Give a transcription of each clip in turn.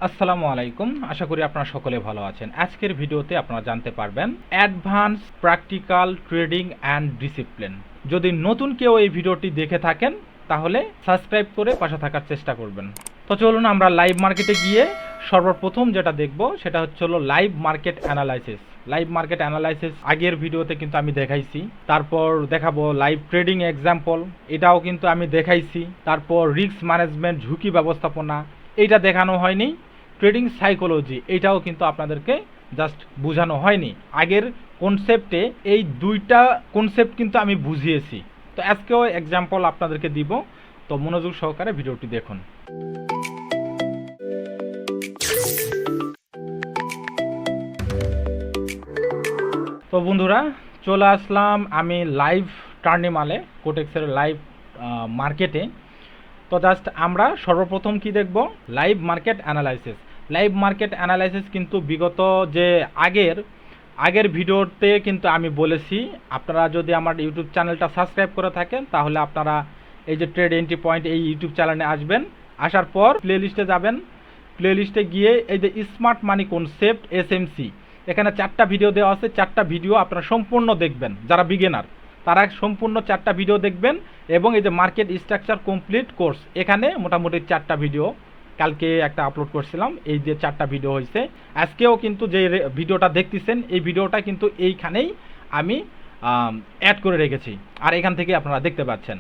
আসসালামু আলাইকুম, আশা করি আপনারা সকলে ভালো আছেন। আজকের ভিডিওতে আপনারা জানতে পারবেন advance practical trading and discipline. যদি নতুন কেউ এই ভিডিওটি দেখে থাকেন তাহলে সাবস্ক্রাইব করে পাশে থাকার চেষ্টা করবেন। তো চলুন আমরা লাইভ মার্কেটে গিয়ে সর্বপ্রথম যেটা দেখব সেটা হচ্ছে live market analysis. Live market analysis আগের ভিডিওতে কিন্তু আমি দেখাইছি। তারপর দেখাবো লাইভ ট্রেডিং এক্সাম্পল, এটাও কিন্তু আমি দেখাইছি। তারপর রিস্ক ম্যানেজমেন্ট, ঝুঁকি ব্যবস্থাপনা, এইটা দেখানো হয়নি। ট্রেডিং সাইকোলজি, এটাও কিন্তু আপনাদেরকে জাস্ট বোঝানো হয়নি। আগের কনসেপ্টে এই দুইটা কনসেপ্ট কিন্তু আমি বুঝিয়েছি। তো আজকেও এক্সাম্পল আপনাদেরকে দিব, তো মনোযোগ সহকারে ভিডিওটি দেখুন। তো বন্ধুরা, চলে আসলাম আমি লাইভ টার্নিমালে, কোটেক্সের লাইভ মার্কেটে। তো জাস্ট আমরা সর্বপ্রথম কি দেখব, live market analysis. Live market analysis কিন্তু বিগত যে আগের ভিডিওতে কিন্তু আমি বলেছি। আপনারা যদি আমার ইউটিউব চ্যানেলটা সাবস্ক্রাইব করে থাকেন তাহলে আপনারা এই যে ট্রেড এন্ট্রি পয়েন্ট এই ইউটিউব চ্যানেলে আসবেন। আসার পর প্লে লিস্টে যাবেন। প্লে লিস্টে গিয়ে এই যে স্মার্ট মানি কনসেপ্ট এসএমসি, এখানে 4টা ভিডিও দেওয়া আছে। 4টা ভিডিও আপনারা সম্পূর্ণ দেখবেন। যারা বিগিনার তারা সম্পূর্ণ 4টা ভিডিও দেখবেন। এবং এই যে মার্কেট স্ট্রাকচার কমপ্লিট কোর্স, এখানে মোটামুটি 4টা ভিডিও কালকে একটা আপলোড করছিলাম। এই যে 4টা ভিডিও হয়েছে। আজকেও কিন্তু যে ভিডিওটা দেখতেছেন এই ভিডিওটা কিন্তু এইখানেই আমি অ্যাড করে রেখেছি, আর এখান থেকে আপনারা দেখতে পাচ্ছেন।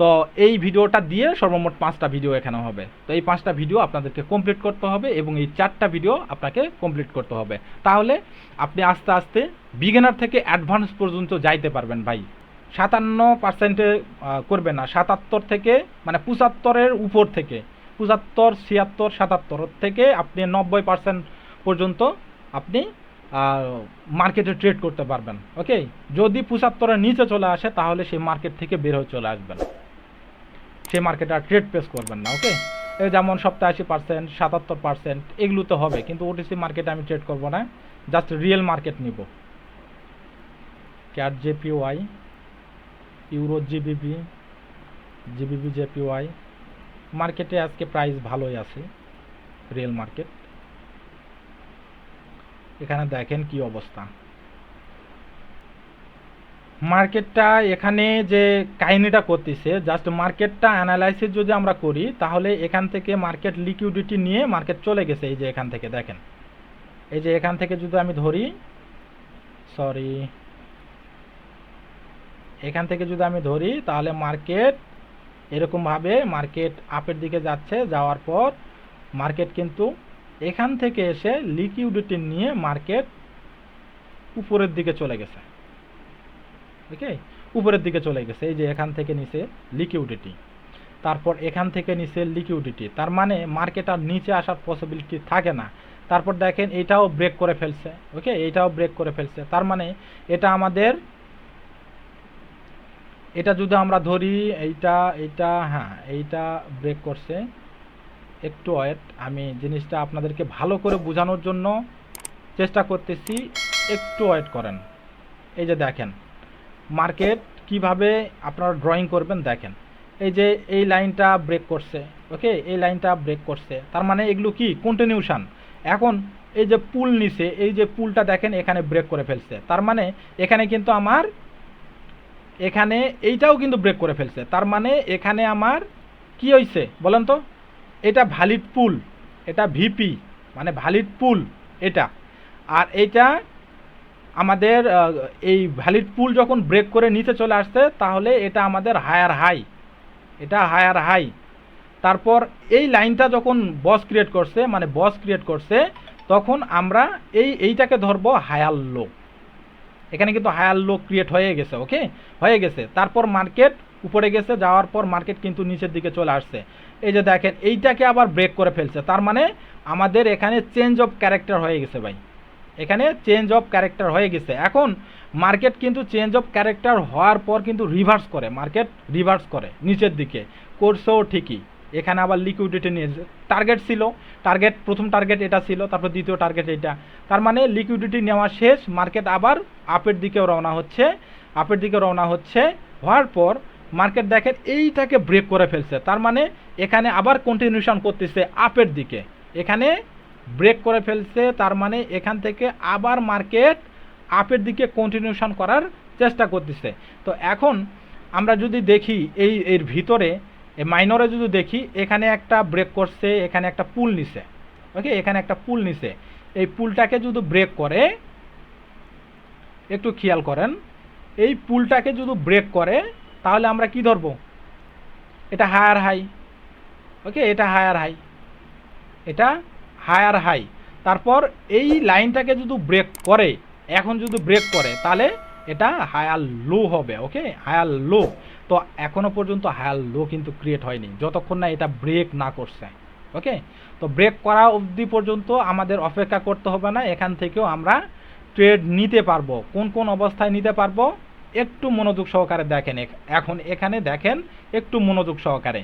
তো এই ভিডিওটা দিয়ে সর্বমোট 5টা ভিডিও এখানে হবে। তো এই 5টা ভিডিও আপনাদেরকে কমপ্লিট করতে হবে এবং এই 4টা ভিডিও আপনাকে কমপ্লিট করতে হবে। তাহলে আপনি আস্তে আস্তে বিগিনার থেকে অ্যাডভান্স পর্যন্ত যাইতে পারবেন ভাই। 57% করবেন না, 77 থেকে মানে 75-এর উপর থেকে, 75, 76, 77 থেকে আপনি 90% পর্যন্ত আপনি মার্কেটে ট্রেড করতে পারবেন। ওকে, যদি 75-এর নিচে চলে আসে তাহলে সেই মার্কেট থেকে বের হয়ে চলে আসবেন, সেই মার্কেটে আর ট্রেড পেস করবেন না। ওকে, এই যেমন 87%, 77% এগুলো তো হবে, কিন্তু ওটিসি মার্কেটে আমি ট্রেড করব না, জাস্ট রিয়েল মার্কেট নিব। Cat JPY, euro GBB, GBB JPY মার্কেটে আজকে প্রাইস ভালোই আছে। রিয়েল মার্কেট এখানে দেখেন কি অবস্থা। মার্কেটটা এখানে যে কাহিনীটা করতেছে, জাস্ট মার্কেটটা অ্যানালাইসিস যদি আমরা করি তাহলে এখান থেকে মার্কেট লিকুইডিটি নিয়ে মার্কেট চলে গেছে। এই যে এখান থেকে দেখেন, এই যে এখান থেকে যদি আমি ধরি, এখান থেকে যদি আমি ধরি তাহলে মার্কেট এরকমভাবে মার্কেট আপের দিকে যাচ্ছে। যাওয়ার পর মার্কেট কিন্তু এখান থেকে এসে লিকুইডিটি নিয়ে মার্কেট উপরের দিকে চলে গেছে। ওকে, উপরের দিকে চলে গেছে। এই যে এখান থেকে নিচে লিকুইডিটি, তারপর এখান থেকে নিচে লিকুইডিটি, তার মানে মার্কেট আর নিচে আসার পসিবিলিটি থাকে না। তারপর দেখেন এটাও ব্রেক করে ফেলছে। ওকে, এটাও ব্রেক করে ফেলছে, তার মানে এটা আমাদের, এটা যদি আমরা ধরি এইটা হ্যাঁ, এইটা ব্রেক করছে। একটু ওয়েট, আমি জিনিসটা আপনাদেরকে ভালো করে বোঝানোর জন্য চেষ্টা করতেছি, একটু ওয়েট করেন। এই যে দেখেন মার্কেট কিভাবে আপনারা ড্রয়িং করবেন দেখেন, এই যে এই লাইনটা ব্রেক করছে। ওকে, এই লাইনটা ব্রেক করছে, তার মানে এগুলো কি কন্টিনিউশন। এখন এই যে পুল নিচে, এই যে পুলটা দেখেন এখানে ব্রেক করে ফেলছে, তার মানে এখানে কিন্তু আমার এখানে এইটাও কিন্তু ব্রেক করে ফেলছে, তার মানে এখানে আমার কি হয়েছে বলেন তো, এটা ভ্যালিড পুল, এটা ভিপি মানে ভ্যালিড পুল এটা। আর এইটা আমাদের এই ভ্যালিড পুল যখন ব্রেক করে নিচে চলে আসছে তাহলে এটা আমাদের হায়ার হাই, এটা হায়ার হাই। তারপর এই লাইনটা যখন বস ক্রিয়েট করছে, মানে বস ক্রিয়েট করছে, তখন আমরা এইটাকে ধরবো হায়ার লো। এখানে কিন্তু হায়ার লো ক্রিয়েট হয়ে গেছে। ওকে, হয়ে গেছে। তারপর মার্কেট উপরে গেছে, যাওয়ার পর মার্কেট কিন্তু নিচের দিকে চলে আসছে। এই যে দেখেন এইটাকে আবার ব্রেক করে ফেলছে, তার মানে আমাদের এখানে চেঞ্জ অফ ক্যারেক্টার হয়ে গেছে ভাই, এখানে চেঞ্জ অফ ক্যারেক্টার হয়ে গেছে। এখন মার্কেট কিন্তু চেঞ্জ অফ ক্যারেক্টার হওয়ার পর কিন্তু রিভার্স করে, মার্কেট রিভার্স করে নিচের দিকে করছেও ঠিকই। এখানে আবার লিকুইডিটি নিয়ে টার্গেট ছিল, টার্গেট প্রথম টার্গেট এটা ছিল, তারপর দ্বিতীয় টার্গেট এটা, তার মানে লিকুইডিটি নেওয়া শেষ। মার্কেট আবার আপের দিকে রওনা হচ্ছে, আপের দিকে রওনা হচ্ছে। হওয়ার পর মার্কেট দেখেন এইটাকে ব্রেক করে ফেলছে, তার মানে এখানে আবার কন্টিনিউশন করতেছে আপের দিকে। এখানে ব্রেক করে ফেলছে, তার মানে এখান থেকে আবার মার্কেট আপের দিকে কন্টিনিউশন করার চেষ্টা করতেছে। তো এখন আমরা যদি দেখি এর ভিতরে মাইনরে যদি দেখি, এখানে একটা ব্রেক করছে, এখানে একটা পুল নিছে, ওকে, এখানে একটা পুল নিছে। এই পুলটাকে যদি ব্রেক করে, একটু খেয়াল করেন, এই পুলটাকে যদি ব্রেক করে তাহলে আমরা কি ধরবো? এটা হায়ার হাই, ওকে, এটা হায়ার হাই, এটা হায়ার হাই। তারপর এই লাইনটাকে যদি ব্রেক করে, এখন যদি ব্রেক করে তাহলে এটা হায়ার লো হবে, ওকে, হায়ার লো। তো এখনো পর্যন্ত হায়ার লো কিন্তু ক্রিয়েট হয়নি যতক্ষণ না এটা ব্রেক না করছে, ওকে। তো ব্রেক করা অবধি পর্যন্ত আমাদের অপেক্ষা করতে হবে না, এখান থেকেও আমরা ট্রেড নিতে পারবো। কোন কোন অবস্থায় নিতে পারবো একটু মনোযোগ সহকারে দেখেন। এখন এখানে দেখেন একটু মনোযোগ সহকারে।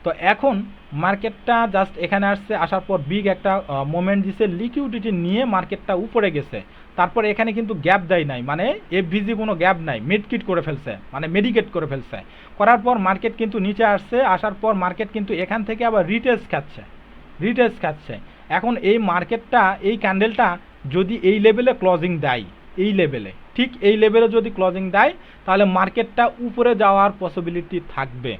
তো এখন মার্কেটটা জাস্ট এখানে আসছে, আসার পর বিগ একটা মোমেন্ট দিছে, লিকুইডিটি নিয়ে মার্কেটটা উপরে গেছে। তারপর এখানে কিন্তু গ্যাপ দেয় নাই, মানে এফভিজি কোনো গ্যাপ নাই, মিডকিট করে ফেলছে, মানে মেডিকেট করে ফেলছে। করার পর মার্কেট কিন্তু নিচে আসছে, আসার পর মার্কেট কিন্তু এখান থেকে আবার রিটেস্ট খাচ্ছে। এখন এই মার্কেটটা, এই ক্যান্ডেলটা যদি এই লেভেলে ক্লোজিং দেয়, এই লেভেলে, ঠিক এই লেভেলে যদি ক্লোজিং দেয়, তাহলে মার্কেটটা উপরে যাওয়ার পসিবিলিটি থাকবে,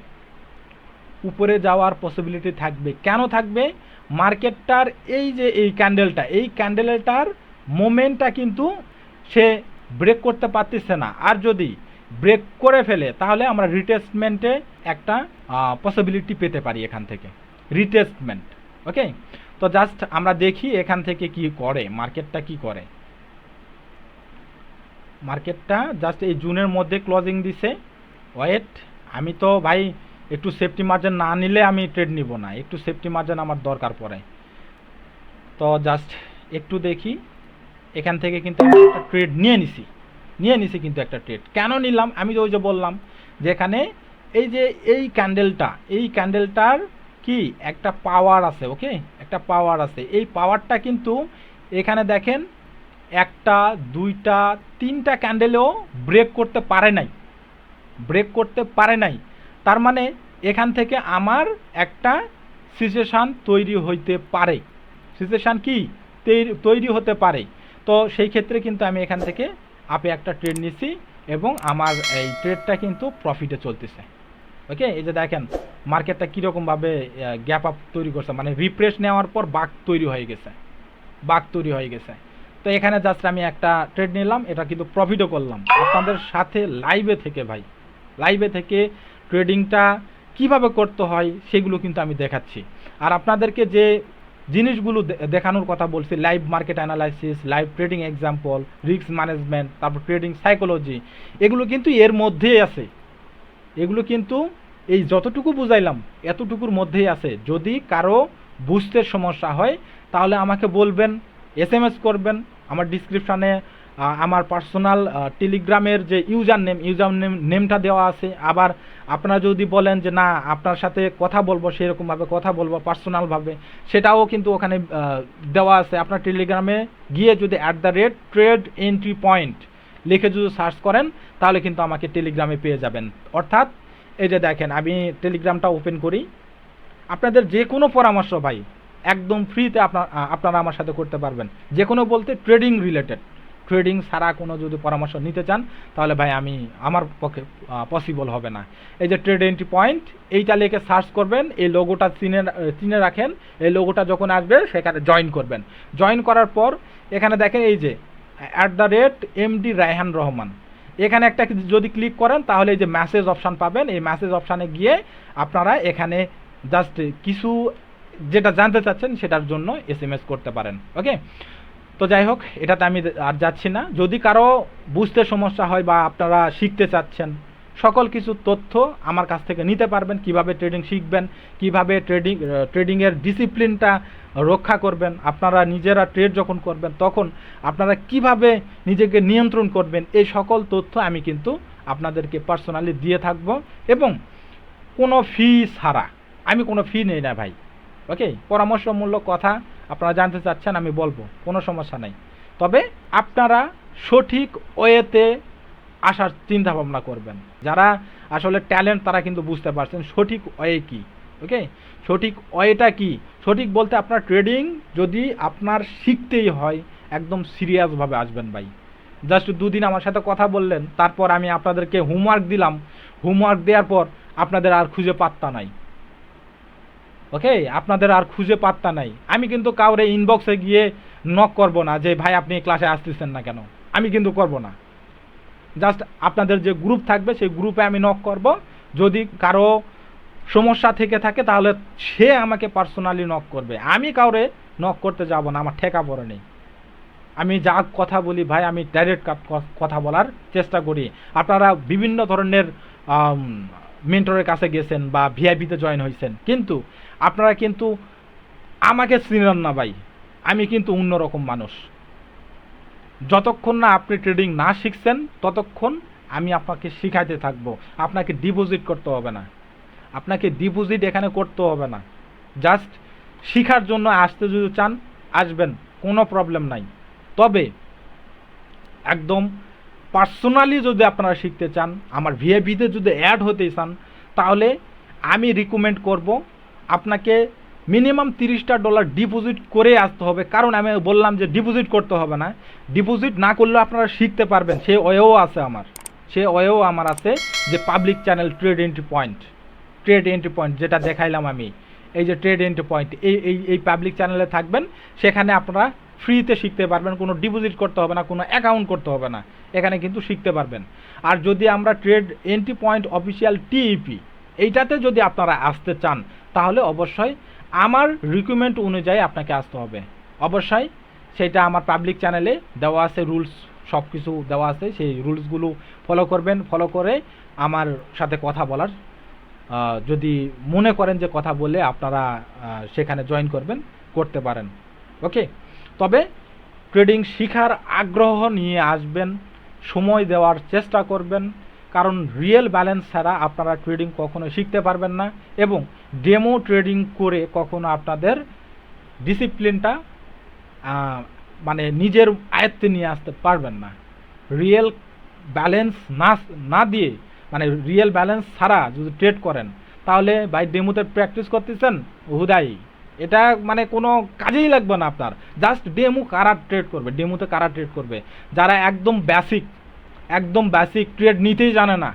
উপরে যাওয়ার পসিবিলিটি থাকবে। কেন থাকবে? মার্কেটটার এই যে এই ক্যান্ডেলটার মোমেন্টটা কিন্তু সে ব্রেক করতে পারতেছে না। আর যদি ব্রেক করে ফেলে তাহলে আমরা রিটেস্টমেন্টে একটা পসিবিলিটি পেতে পারি এখান থেকে, রিটেস্টমেন্ট, ওকে। তো জাস্ট আমরা দেখি এখান থেকে কি করে মার্কেটটা, কি করে মার্কেটটা। জাস্ট এই জুনের মধ্যে ক্লোজিং দিছে, ওয়েট, আমি তো ভাই একটু সেফটি মার্জিন না নিলে আমি ট্রেড নিব না, একটু সেফটি মার্জিন আমার দরকার পড়ে। তো জাস্ট একটু দেখি, এখান থেকে কিন্তু একটা ট্রেড নিয়ে নিছি কিন্তু একটা ট্রেড কেন নিলাম? আমি তো ওই যে বললাম যে এখানে এই যে এই ক্যান্ডেলটার কি একটা পাওয়ার আছে, ওকে, একটা পাওয়ার আছে। এই পাওয়ারটা কিন্তু এখানে দেখেন একটা, দুইটা, তিনটা ক্যান্ডেলেও ব্রেক করতে পারে নাই। তার মানে এখান থেকে আমার একটা সিচুয়েশান তৈরি হইতে পারে, সিচুয়েশান কি তৈরি হতে পারে। তো সেই ক্ষেত্রে কিন্তু আমি এখান থেকে আপে একটা ট্রেড নিছি এবং আমার এই ট্রেডটা কিন্তু প্রফিটে চলতেছে, ওকে। এই যে দেখেন মার্কেটটা কীরকমভাবে গ্যাপ আপ তৈরি করছে, মানে রিফ্রেশ নেওয়ার পর বাক তৈরি হয়ে গেছে। তো এখানে জাস্ট আমি একটা ট্রেড নিলাম, এটা কিন্তু প্রফিটও করলাম আপনাদের সাথে লাইভে থেকে ট্রেডিংটা কিভাবে করতে হয় সেগুলো কিন্তু আমি দেখাচ্ছি। আর আপনাদেরকে যে জিনিসগুলো দেখানোর কথা বলছি, live market analysis, live trading example, risk management, তারপর ট্রেডিং সাইকোলজি, এগুলো কিন্তু এর মধ্যেই আছে। এগুলো কিন্তু এই যতটুকু বুঝাইলাম এতটুকুর মধ্যেই আছে। যদি কারো বুঝতে সমস্যা হয় তাহলে আমাকে বলবেন, SMS করবেন। আমার ডিসক্রিপশানে আমার পার্সোনাল টেলিগ্রামের যে ইউজার নেমটা দেওয়া আছে। আবার আপনারা যদি বলেন যে না আপনার সাথে কথা বলবো, সেরকমভাবে কথা বলবো পার্সোনালভাবে, সেটাও কিন্তু ওখানে দেওয়া আছে। আপনার টেলিগ্রামে গিয়ে যদি @TradeEntryPoint লিখে যদি সার্চ করেন তাহলে কিন্তু আমাকে টেলিগ্রামে পেয়ে যাবেন। অর্থাৎ এই যে দেখেন আমি টেলিগ্রামটা ওপেন করি, আপনাদের যে কোনো পরামর্শ ভাই একদম ফ্রিতে আপনারা আমার সাথে করতে পারবেন। যে কোনো বলতে ট্রেডিং রিলেটেড, ট্রেডিং ছাড়া কোনো যদি পরামর্শ নিতে চান তাহলে ভাই আমার পক্ষে পসিবল হবে না। এই যে ট্রেড এন্ট্রি পয়েন্ট, এইটা লিখে সার্চ করবেন, এই লোগোটা চিনে রাখেন। এই লোগোটা যখন আসবে সেখানে জয়েন করবেন। জয়েন করার পর এখানে দেখেন এই যে @MD রায়হান রহমান, এখানে একটা যদি ক্লিক করেন তাহলে এই যে মেসেজ অপশান পাবেন। এই মেসেজ অপশানে গিয়ে আপনারা এখানে জাস্ট কিছু যেটা জানতে চাচ্ছেন সেটার জন্য SMS করতে পারেন, ওকে। তো যাই হোক, এটাতে আমি আর যাচ্ছি না। যদি কারো বুঝতে সমস্যা হয় বা আপনারা শিখতে চাচ্ছেন, সকল কিছু তথ্য আমার কাছ থেকে নিতে পারবেন। কিভাবে ট্রেডিং শিখবেন, কিভাবে ট্রেডিংয়ের ডিসিপ্লিনটা রক্ষা করবেন, আপনারা নিজেরা ট্রেড যখন করবেন তখন আপনারা কিভাবে নিজেকে নিয়ন্ত্রণ করবেন, এই সকল তথ্য আমি কিন্তু আপনাদেরকে পার্সোনালি দিয়ে থাকব এবং কোনো ফি ছাড়া। আমি কোনো ফি নেই না ভাই, ওকে। পরামর্শমূলক কথা আপনারা জানতে চাচ্ছেন আমি বলবো, কোনো সমস্যা নাই। তবে আপনারা সঠিক ওয়েতে আসার চিন্তা ভাবনা করবেন। যারা আসলে ট্যালেন্ট তারা কিন্তু বুঝতে পারছেন সঠিক ওয়ে কী, ওকে, সঠিক ওয়েটা কি? সঠিক বলতে আপনার ট্রেডিং যদি আপনার শিখতেই হয় একদম সিরিয়াসভাবে আসবেন ভাই। জাস্ট দুদিন আমার সাথে কথা বললেন, তারপর আমি আপনাদেরকে হোমওয়ার্ক দিলাম, হোমওয়ার্ক দেওয়ার পর আপনাদের আর খুঁজে পাত্তা নাই। ওকে, আপনাদের আর খুঁজে পাত্তা নাই। আমি কিন্তু কাউরে ইনবক্সে গিয়ে নক করব না যে ভাই আপনি ক্লাসে আসতেছেন না কেন, আমি কিন্তু করব না। জাস্ট আপনাদের যে গ্রুপ থাকবে সেই গ্রুপে আমি নক করব। যদি কারো সমস্যা থেকে থাকে তাহলে সে আমাকে পার্সোনালি নক করবে, আমি কাউরে নক করতে যাব না, আমার ঠেকা পড়ে নেই। আমি যা কথা বলি ভাই আমি ডাইরেক্ট কথা বলার চেষ্টা করি। আপনারা বিভিন্ন ধরনের মেন্টরের কাছে গেছেন বা ভিআইপিতে জয়েন হয়েছেন, কিন্তু আপনারা কিন্তু আমাকে চিনেন না ভাই। আমি কিন্তু অন্যরকম মানুষ। যতক্ষণ না আপনি ট্রেডিং না শিখছেন ততক্ষণ আমি আপনাকে শিখাইতে থাকবো। আপনাকে ডিপোজিট করতে হবে না, আপনাকে ডিপোজিট এখানে করতে হবে না। জাস্ট শিখার জন্য আসতে যদি চান আসবেন, কোনো প্রবলেম নাই। তবে একদম পার্সোনালি যদি আপনারা শিখতে চান, আমার ভিআইপিতে যদি অ্যাড হতে চান, তাহলে আমি রিকমেন্ড করব আপনাকে মিনিমাম $30 ডিপোজিট করে আসতে হবে। কারণ আমি বললাম যে ডিপোজিট করতে হবে না, ডিপোজিট না করলেও আপনারা শিখতে পারবেন। সে ওয়েও আছে আমার, সে ওয়েও আমার আছে যে public channel trade entry point যেটা দেখাইলাম আমি, এই যে ট্রেড এন্ট্রি পয়েন্ট, এই পাবলিক চ্যানেলে থাকবেন, সেখানে আপনারা ফ্রিতে শিখতে পারবেন। কোনো ডিপোজিট করতে হবে না, কোনো অ্যাকাউন্ট করতে হবে না, এখানে কিন্তু শিখতে পারবেন। আর যদি আমরা ট্রেড এন্ট্রি পয়েন্ট অফিসিয়াল টিইপি এইটাতে যদি আপনারা আসতে চান, তাহলে অবশ্যই আমার রিকমেন্ড অনুযায়ী আপনাকে আসতে হবে। অবশ্যই সেটা আমার পাবলিক চ্যানেলে দেওয়া আছে, রুলস সব কিছু দেওয়া আছে, সেই রুলসগুলো ফলো করবেন। ফলো করে আমার সাথে কথা বলার, যদি মনে করেন যে কথা বলে আপনারা সেখানে জয়েন করবেন, করতে পারেন। ওকে, তবে ট্রেডিং শেখার আগ্রহ নিয়ে আসবেন, সময় দেওয়ার চেষ্টা করবেন। কারণ রিয়েল ব্যালেন্স ছাড়া আপনারা ট্রেডিং কখনো শিখতে পারবেন না, এবং ডেমো ট্রেডিং করে কখনো আপনাদের ডিসিপ্লিনটা মানে নিজের আয়ত্তে নিয়ে আসতে পারবেন না। রিয়েল ব্যালেন্স না দিয়ে, মানে রিয়েল ব্যালেন্স ছাড়া যদি ট্রেড করেন, তাহলে ভাই ডেমোতে প্র্যাকটিস করতেছেন হুদাই, এটা মানে কোনো কাজেই লাগবে না আপনার। জাস্ট ডেমো কারা ট্রেড করবে, ডেমোতে কারা ট্রেড করবে? যারা একদম বেসিক ট্রেড নিতেই জানে না,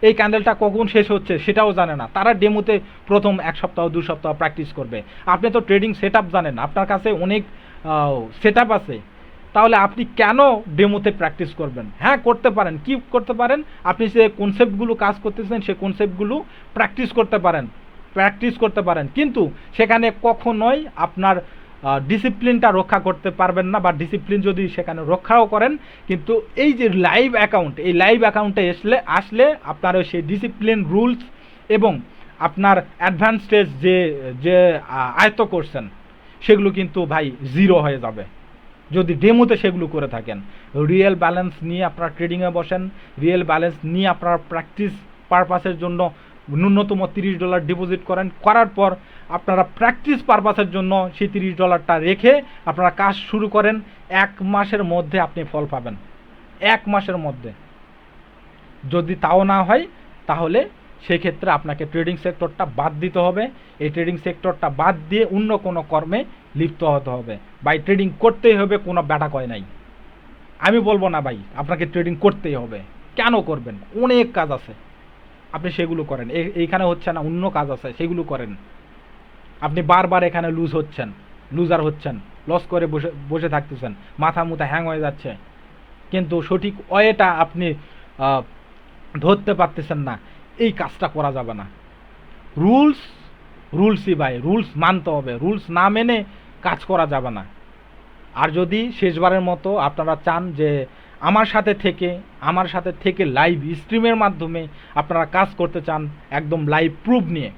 এই ক্যান্ডেলটা কখন শেষ হচ্ছে সেটাও জানে না, তারা ডেমোতে প্রথম 1 সপ্তাহ 2 সপ্তাহ প্র্যাকটিস করবে। আপনি তো ট্রেডিং সেট আপ জানেন, আপনার কাছে অনেক সেট আপ আছে, তাহলে আপনি কেন ডেমোতে প্র্যাকটিস করবেন? হ্যাঁ করতে পারেন, কি করতে পারেন, আপনি যে কনসেপ্টগুলো কাজ করতেছেন সেই কনসেপ্টগুলো প্র্যাকটিস করতে পারেন, কিন্তু সেখানে কখনোই আপনার ডিসিপ্লিনটা রক্ষা করতে পারবেন না। বা ডিসিপ্লিন যদি সেখানে রক্ষাও করেন, কিন্তু এই যে লাইভ অ্যাকাউন্ট, এই লাইভ অ্যাকাউন্টে আসলে আপনার সেই ডিসিপ্লিন রুলস এবং আপনার অ্যাডভান্স স্টেজ যে আয়ত্ত করছেন সেগুলো কিন্তু ভাই জিরো হয়ে যাবে যদি ডেমোতে সেগুলো করে থাকেন। রিয়েল ব্যালেন্স নিয়ে আপনারা ট্রেডিংয়ে বসেন, রিয়েল ব্যালেন্স নিয়ে আপনারা প্র্যাকটিস পারপাসের জন্য ন্যূনতম $30 ডিপোজিট করার পর আপনারা প্র্যাকটিস পারপাসের জন্য সেই $30টা রেখে আপনারা কাজ শুরু করেন। 1 মাসের মধ্যে আপনি ফল পাবেন, 1 মাসের মধ্যে। যদি তাও না হয় তাহলে সেক্ষেত্রে আপনাকে ট্রেডিং সেক্টরটা বাদ দিতে হবে। এই ট্রেডিং সেক্টরটা বাদ দিয়ে অন্য কোনো কর্মে লিপ্ত হতে হবে। ভাই ট্রেডিং করতেই হবে, কোনো ব্যাটা কয় নাই। আমি বলবো না ভাই আপনাকে ট্রেডিং করতেই হবে, কেন করবেন? অনেক কাজ আছে, আপনি সেগুলো করেন। এইখানে হচ্ছে না, অন্য কাজ আছে, সেগুলো করেন। আপনি বারবার এখানে লুজার হচ্ছেন, লস করে বসে থাকতেছেন, মাথা মুথা হ্যাং হয়ে যাচ্ছে, কিন্তু সঠিক ওয়েটা আপনি ধরতে পারতেছেন না। এই কাজটা করা যাবে না। রুলসই ভাই, রুলস মানতে হবে, রুলস না মেনে কাজ করা যাবে না। আর যদি শেষবারের মতো আপনারা চান যে আমার সাথে থেকে লাইভ স্ট্রিমের মাধ্যমে আপনারা কাজ করতে চান, একদম লাইভ প্রুফ নিয়ে,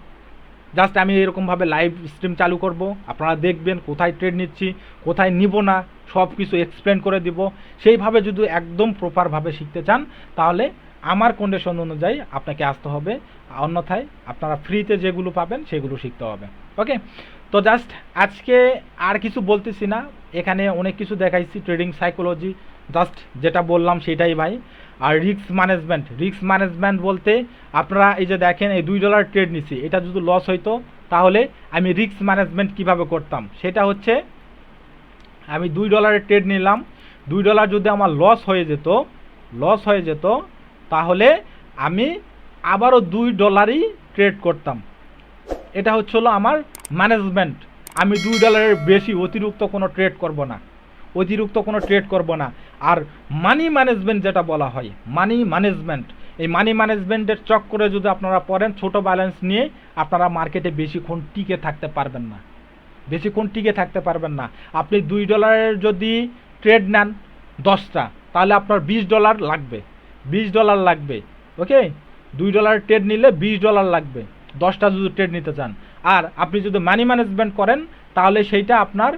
জাস্ট আমি এরকমভাবে লাইভ স্ট্রিম চালু করব, আপনারা দেখবেন কোথায় ট্রেড নিচ্ছি, কোথায় নিব না, সব কিছু এক্সপ্লেন করে দিব। সেইভাবে যদি একদম প্রপারভাবে শিখতে চান, তাহলে আমার কন্ডিশন অনুযায়ী আপনাকে আসতে হবে, অন্যথায় আপনারা ফ্রিতে যেগুলো পাবেন সেগুলো শিখতে হবে। ওকে, তো জাস্ট আজকে আর কিছু বলতেছি না, এখানে অনেক কিছু দেখাইছি, ট্রেডিং সাইকোলজি, জাস্ট যেটা বললাম সেটাই ভাই। আর রিস্ক ম্যানেজমেন্ট বলতে আপনারা এই যে দেখেন এই $2 ট্রেড নিছি, এটা যদি লস হইতো তাহলে আমি রিস্ক ম্যানেজমেন্ট কিভাবে করতাম, সেটা হচ্ছে আমি $2 ট্রেড নিলাম, $2 যদি আমার লস হয়ে যেত তাহলে আমি আবারও $2 ট্রেড করতাম। এটা হচ্ছিল আমার ম্যানেজমেন্ট। আমি $2 বেশি অতিরিক্ত কোনো ট্রেড করব না। আর মানি ম্যানেজমেন্ট যেটা বলা হয়, এই মানি ম্যানেজমেন্টের চক্করে যদি আপনারা পড়েন, ছোট ব্যালেন্স নিয়ে আপনারা মার্কেটে বেশিক্ষণ টিকে থাকতে পারবেন না। আপনি $2 যদি ট্রেড নেন 10টা, তাহলে আপনার $20 লাগবে। ওকে, $2 ট্রেড নিলে $20 লাগবে 10টা যদি ট্রেড নিতে চান। আর আপনি যদি মানি ম্যানেজমেন্ট করেন তাহলে সেইটা আপনার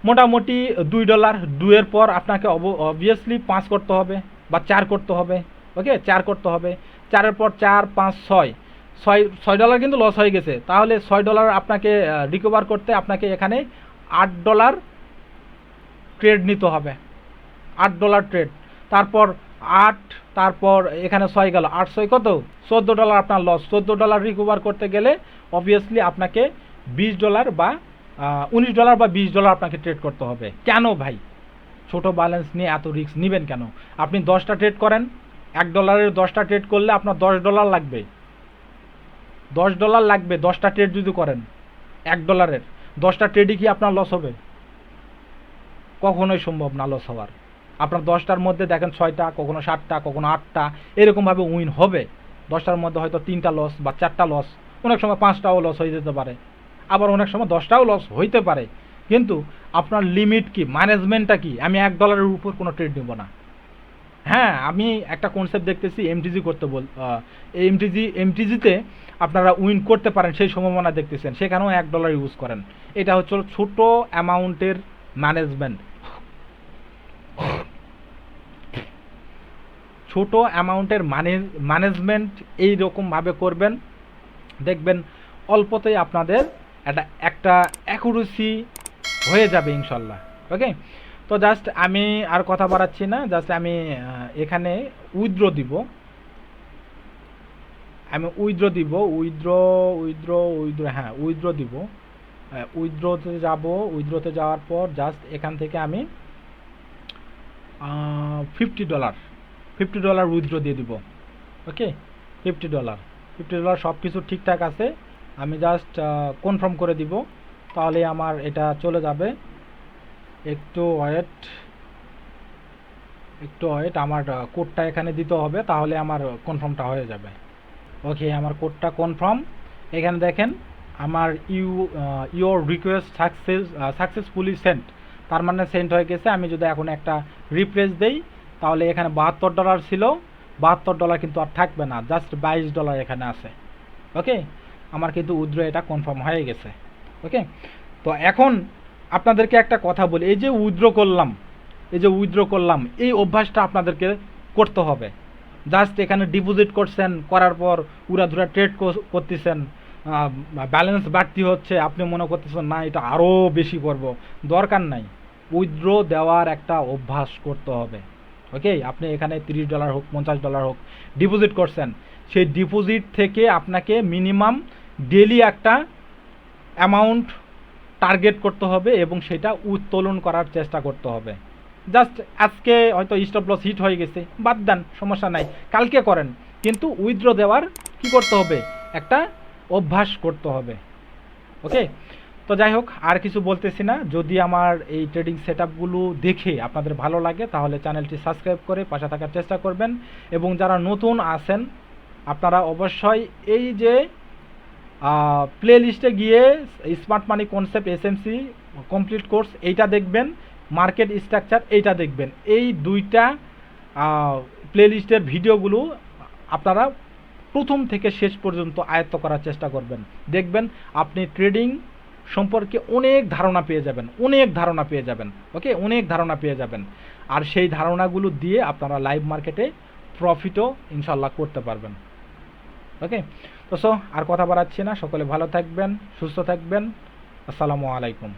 মোটামুটি $2, 2-এর পর আপনাকে অবভিয়াসলি 5 করতে হবে বা 4 করতে হবে। ওকে, 4 করতে হবে, 4-এর পর 4, 5, 6 কিন্তু লস হয়ে গেছে। তাহলে $6 আপনাকে রিকভার করতে আপনাকে এখানে $8 ট্রেড নিতে হবে, $8 ট্রেড। তারপর 8, তারপর এখানে 6 গেল, 8 6 কত, $14 আপনার লস। $14 রিকভার করতে গেলে অবভিয়াসলি আপনাকে $20 বা $19 বা $20 আপনাকে ট্রেড করতে হবে। কেন ভাই, ছোট ব্যালেন্স নিয়ে এত রিস্ক নেবেন কেন? আপনি 10টা ট্রেড করেন, $1 10টা ট্রেড করলে আপনার $10 লাগবে। $10 লাগবে 10টা ট্রেড যদি করেন $1। 10টা ট্রেডই কি আপনার লস হবে? কখনোই সম্ভব না লস হওয়ার। আপনার 10টার মধ্যে দেখেন 6টা, কখনো 7টা, কখনো 8টা এরকমভাবে উইন হবে। 10টার মধ্যে হয়তো 3টা লস বা 4টা লস, অনেক সময় 5টাও লস হয়ে যেতে পারে, আবার অনেক সময় 10টাও লস হইতে পারে। কিন্তু আপনার লিমিট কি, ম্যানেজমেন্টটা কি? আমি $1 উপর কোনো ট্রেড নেব না। হ্যাঁ, আমি একটা কনসেপ্ট দেখতেছি এমটিজি করতে এই এমটিজিতে আপনারা উইন করতে পারেন সেই সম্ভাবনা দেখতেছেন, সেখানেও $1 ইউজ করেন। এটা হচ্ছে ছোট অ্যামাউন্টের ম্যানেজমেন্ট। ছোট অ্যামাউন্টের ম্যানেজমেন্ট এইরকমভাবে করবেন, দেখবেন অল্পতেই আপনাদের একটা অ্যাকুরেসি হয়ে যাবে ইনশাল্লাহ। ওকে, তো জাস্ট আমি আর কথা বাড়াচ্ছি না, জাস্ট আমি এখানে উইথড্র দিব। হ্যাঁ, উইথড্র দিব। উইথড্রতে যাওয়ার পর জাস্ট এখান থেকে আমি $50 উইথড্র দিয়ে দিব। ওকে, $50 সব কিছু ঠিকঠাক আছে, আমি জাস্ট কনফার্ম করে দিব, তাহলে আমার এটা চলে যাবে। একটু ওয়েট, আমার কোডটা এখানে দিতে হবে, তাহলে আমার কনফার্মটা হয়ে যাবে। ওকে, আমার কোডটা কনফার্ম। এখানে দেখেন আমার ইউর রিকোয়েস্ট সাকসেসফুলি সেন্ট, তার মানে সেন্ট হয়ে গেছে। আমি যদি এখন একটা রিফ্রেশ দেই তাহলে এখানে $72 ছিল, $72 কিন্তু আর থাকবে না, জাস্ট $22 এখানে আছে। ওকে, আমার কিন্তু উইথড্র এটা কনফার্ম হয়ে গেছে। ওকে, তো এখন আপনাদেরকে একটা কথা বলি, এই যে উইথড্র করলাম এই অভ্যাসটা আপনাদেরকে করতে হবে। জাস্ট এখানে ডিপোজিট করছেন, করার পর উড়াধুরা ট্রেড করতেছেন, ব্যালেন্স বাড়তি হচ্ছে, আপনি মনে করতেছেন না এটা আরও বেশি করব, দরকার নাই। উইথড্র দেওয়ার একটা অভ্যাস করতে হবে। ওকে, আপনি এখানে $30 হোক, $50 হোক ডিপোজিট করছেন, সেই ডিপোজিট থেকে আপনাকে মিনিমাম ডেলি একটা অ্যামাউন্ট টার্গেট করতে হবে এবং সেটা উত্তোলন করার চেষ্টা করতে হবে। জাস্ট আজকে হয়তো স্টপ লস হিট হয়ে গেছে, বাদ দেন, সমস্যা নাই, কালকে করেন, কিন্তু উইথড্র দেওয়ার কি করতে হবে, একটা অভ্যাস করতে হবে। ওকে, তো যাই হোক, আর কিছু বলতেছি না। যদি আমার এই ট্রেডিং সেটআপগুলো দেখে আপনাদের ভালো লাগে তাহলে চ্যানেলটি সাবস্ক্রাইব করে পাশে থাকার চেষ্টা করবেন, এবং যারা নতুন আছেন আপনারা অবশ্যই এই যে প্লে লিস্টে গিয়ে স্মার্ট মানি কনসেপ্ট এসএমসি কমপ্লিট কোর্স এইটা দেখবেন, মার্কেট স্ট্রাকচার এইটা দেখবেন। এই দুইটা প্লে লিস্টের ভিডিওগুলো আপনারা প্রথম থেকে শেষ পর্যন্ত আয়ত্ত করার চেষ্টা করবেন, দেখবেন আপনি ট্রেডিং সম্পর্কে অনেক ধারণা পেয়ে যাবেন। ওকে, অনেক ধারণা পেয়ে যাবেন, আর সেই ধারণাগুলো দিয়ে আপনারা লাইভ মার্কেটে প্রফিটও ইনশাল্লাহ করতে পারবেন। ওকে, তো আর কথা বাড়াচ্ছি না, সকলে ভালো থাকবেন, সুস্থ থাকবেন। আসসালামু আলাইকুম।